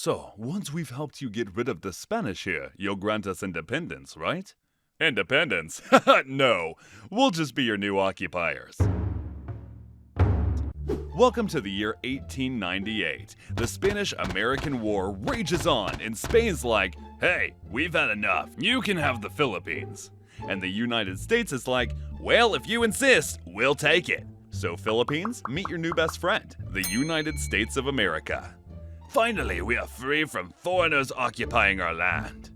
So, once we've helped you get rid of the Spanish here, you'll grant us independence, right? Independence? No, we'll just be your new occupiers. Welcome to the year 1898. The Spanish-American War rages on, and Spain's like, hey, we've had enough. You can have the Philippines. And the United States is like, well, if you insist, we'll take it. So Philippines, meet your new best friend, the United States of America. Finally, we are free from foreigners occupying our land.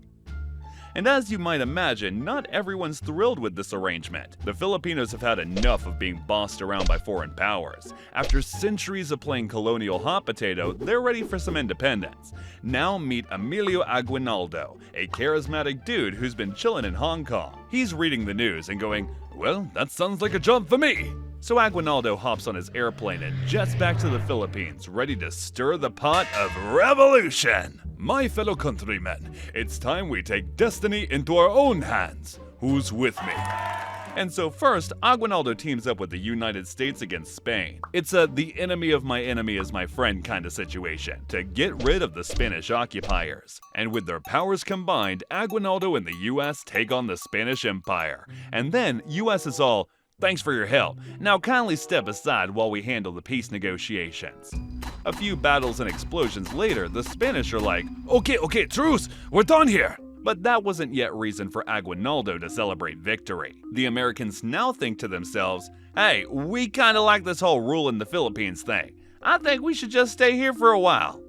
And as you might imagine, not everyone's thrilled with this arrangement. The Filipinos have had enough of being bossed around by foreign powers. After centuries of playing colonial hot potato, they're ready for some independence. Now meet Emilio Aguinaldo, a charismatic dude who's been chilling in Hong Kong. He's reading the news and going, well, that sounds like a job for me. So Aguinaldo hops on his airplane and jets back to the Philippines, ready to stir the pot of revolution. My fellow countrymen, it's time we take destiny into our own hands. Who's with me? And so first, Aguinaldo teams up with the United States against Spain. It's a the enemy of my enemy is my friend kind of situation to get rid of the Spanish occupiers. And with their powers combined, Aguinaldo and the US take on the Spanish Empire. And then US is all, thanks for your help. Now kindly step aside while we handle the peace negotiations. A few battles and explosions later, the Spanish are like, okay, truce, we're done here. But that wasn't yet reason for Aguinaldo to celebrate victory. The Americans now think to themselves, hey, we kinda like this whole rule in the Philippines thing. I think we should just stay here for a while.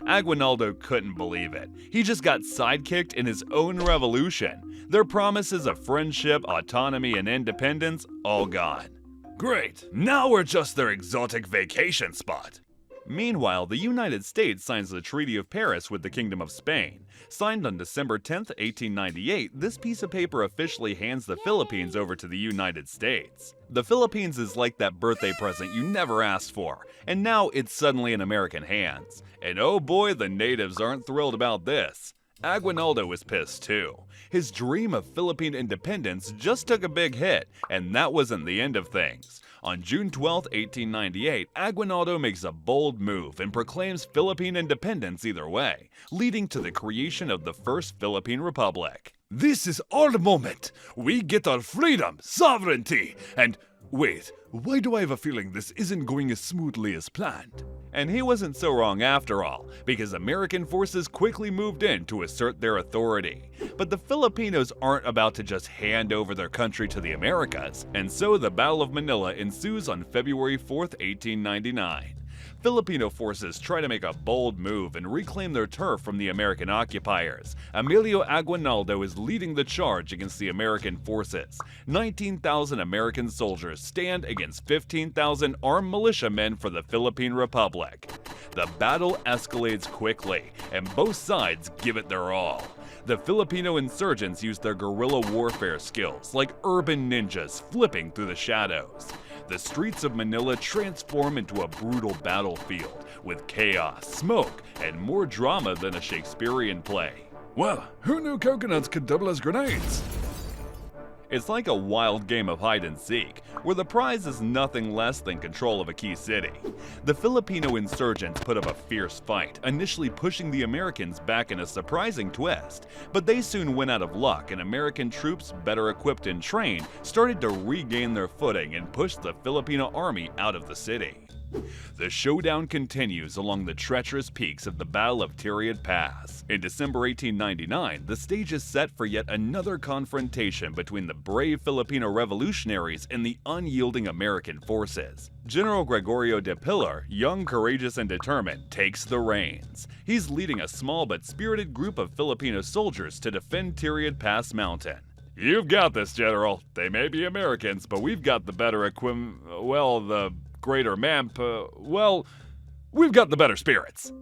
Aguinaldo couldn't believe it. He just got sidekicked in his own revolution. Their promises of friendship, autonomy, and independence, all gone. Great, now we're just their exotic vacation spot. Meanwhile, the United States signs the Treaty of Paris with the Kingdom of Spain. Signed on December 10, 1898, this piece of paper officially hands the Philippines over to the United States. The Philippines is like that birthday present you never asked for, and now it's suddenly in American hands. And oh boy, the natives aren't thrilled about this. Aguinaldo was pissed too. His dream of Philippine independence just took a big hit, and that wasn't the end of things. On June 12, 1898, Aguinaldo makes a bold move and proclaims Philippine independence either way, leading to the creation of the first Philippine Republic. This is our moment! We get our freedom, sovereignty, and wait, why do I have a feeling this isn't going as smoothly as planned? And he wasn't so wrong after all, because American forces quickly moved in to assert their authority. But the Filipinos aren't about to just hand over their country to the Americas, and so the Battle of Manila ensues on February 4, 1899. Filipino forces try to make a bold move and reclaim their turf from the American occupiers. Emilio Aguinaldo is leading the charge against the American forces. 19,000 American soldiers stand against 15,000 armed militiamen for the Philippine Republic. The battle escalates quickly, and both sides give it their all. The Filipino insurgents use their guerrilla warfare skills, like urban ninjas flipping through the shadows. The streets of Manila transform into a brutal battlefield, with chaos, smoke, and more drama than a Shakespearean play. Well, who knew coconuts could double as grenades? It's like a wild game of hide and seek, where the prize is nothing less than control of a key city. The Filipino insurgents put up a fierce fight, initially pushing the Americans back in a surprising twist. But they soon went out of luck, and American troops, better equipped and trained, started to regain their footing and push the Filipino army out of the city. The showdown continues along the treacherous peaks of the Battle of Teriot Pass. In December 1899, the stage is set for yet another confrontation between the brave Filipino revolutionaries and the unyielding American forces. General Gregorio de Pilar, young, courageous, and determined, takes the reins. He's leading a small but spirited group of Filipino soldiers to defend Teriot Pass Mountain. You've got this, General. They may be Americans, but we've got the better we've got the better spirits.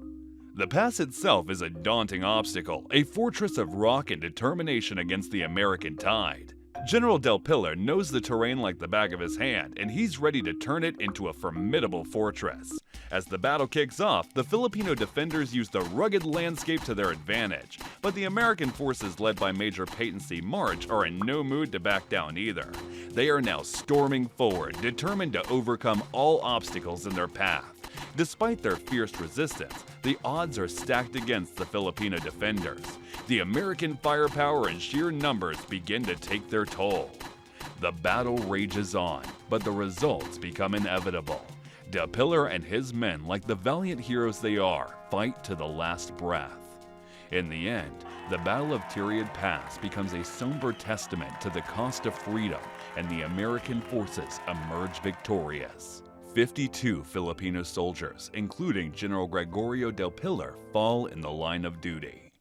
The pass itself is a daunting obstacle, a fortress of rock and determination against the American tide. General Del Pilar knows the terrain like the back of his hand, and he's ready to turn it into a formidable fortress. As the battle kicks off, the Filipino defenders use the rugged landscape to their advantage, but the American forces led by Major Peyton C. March are in no mood to back down either. They are now storming forward, determined to overcome all obstacles in their path. Despite their fierce resistance, the odds are stacked against the Filipino defenders. The American firepower and sheer numbers begin to take their toll. The battle rages on, but the results become inevitable. De Pillar and his men, like the valiant heroes they are, fight to the last breath. In the end, the Battle of Tirad Pass becomes a somber testament to the cost of freedom, and the American forces emerge victorious. 52 Filipino soldiers, including General Gregorio del Pilar, fall in the line of duty.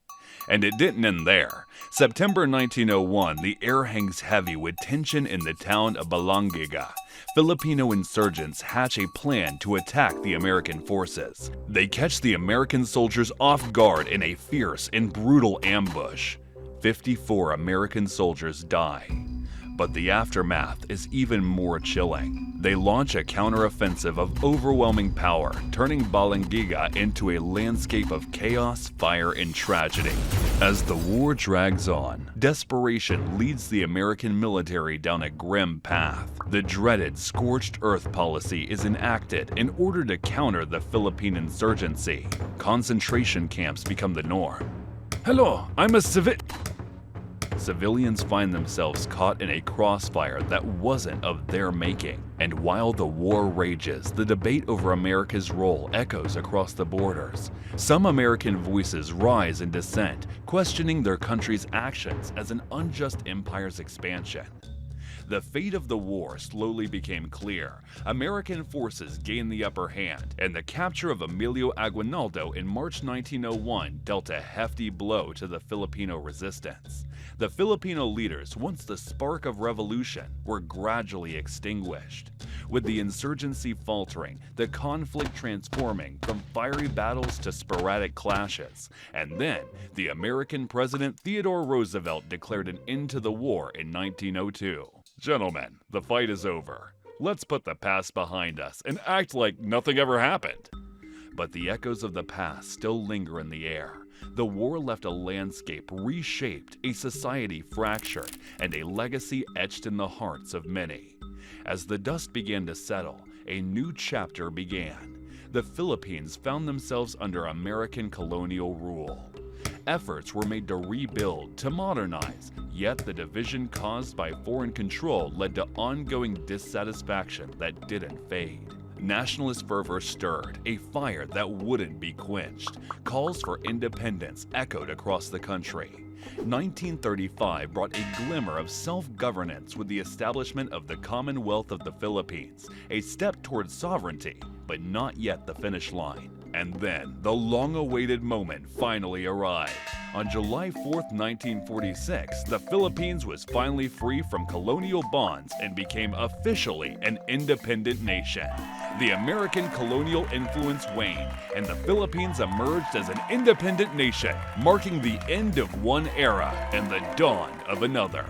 And it didn't end there. September 1901, the air hangs heavy with tension in the town of Balangiga. Filipino insurgents hatch a plan to attack the American forces. They catch the American soldiers off guard in a fierce and brutal ambush. 54 American soldiers die. But the aftermath is even more chilling. They launch a counteroffensive of overwhelming power, turning Balangiga into a landscape of chaos, fire, and tragedy. As the war drags on, desperation leads the American military down a grim path. The dreaded scorched earth policy is enacted in order to counter the Philippine insurgency. Concentration camps become the norm. Hello, I'm a Civilians find themselves caught in a crossfire that wasn't of their making. And while the war rages, the debate over America's role echoes across the borders. Some American voices rise in dissent, questioning their country's actions as an unjust empire's expansion. The fate of the war slowly became clear. American forces gained the upper hand, and the capture of Emilio Aguinaldo in March 1901 dealt a hefty blow to the Filipino resistance. The Filipino leaders, once the spark of revolution, were gradually extinguished. With the insurgency faltering, the conflict transforming from fiery battles to sporadic clashes. And then, the American President Theodore Roosevelt declared an end to the war in 1902. Gentlemen, the fight is over. Let's put the past behind us and act like nothing ever happened. But the echoes of the past still linger in the air. The war left a landscape reshaped, a society fractured, and a legacy etched in the hearts of many. As the dust began to settle, a new chapter began. The Philippines found themselves under American colonial rule. Efforts were made to rebuild, to modernize, yet the division caused by foreign control led to ongoing dissatisfaction that didn't fade. Nationalist fervor stirred, a fire that wouldn't be quenched. Calls for independence echoed across the country. 1935 brought a glimmer of self-governance with the establishment of the Commonwealth of the Philippines, a step towards sovereignty, but not yet the finish line. And then, the long-awaited moment finally arrived. On July 4, 1946, the Philippines was finally free from colonial bonds and became officially an independent nation. The American colonial influence waned, and the Philippines emerged as an independent nation, marking the end of one era and the dawn of another.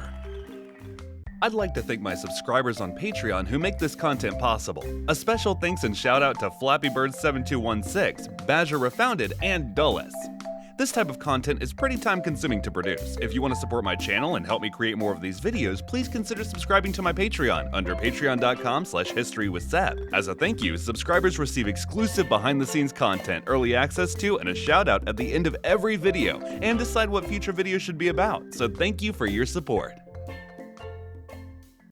I'd like to thank my subscribers on Patreon who make this content possible. A special thanks and shout out to FlappyBird7216, Badger Refounded, and Dulles. This type of content is pretty time consuming to produce. If you want to support my channel and help me create more of these videos, please consider subscribing to my Patreon under patreon.com/historywithseb. As a thank you, subscribers receive exclusive behind the scenes content, early access to, and a shout out at the end of every video, and decide what future videos should be about. So thank you for your support.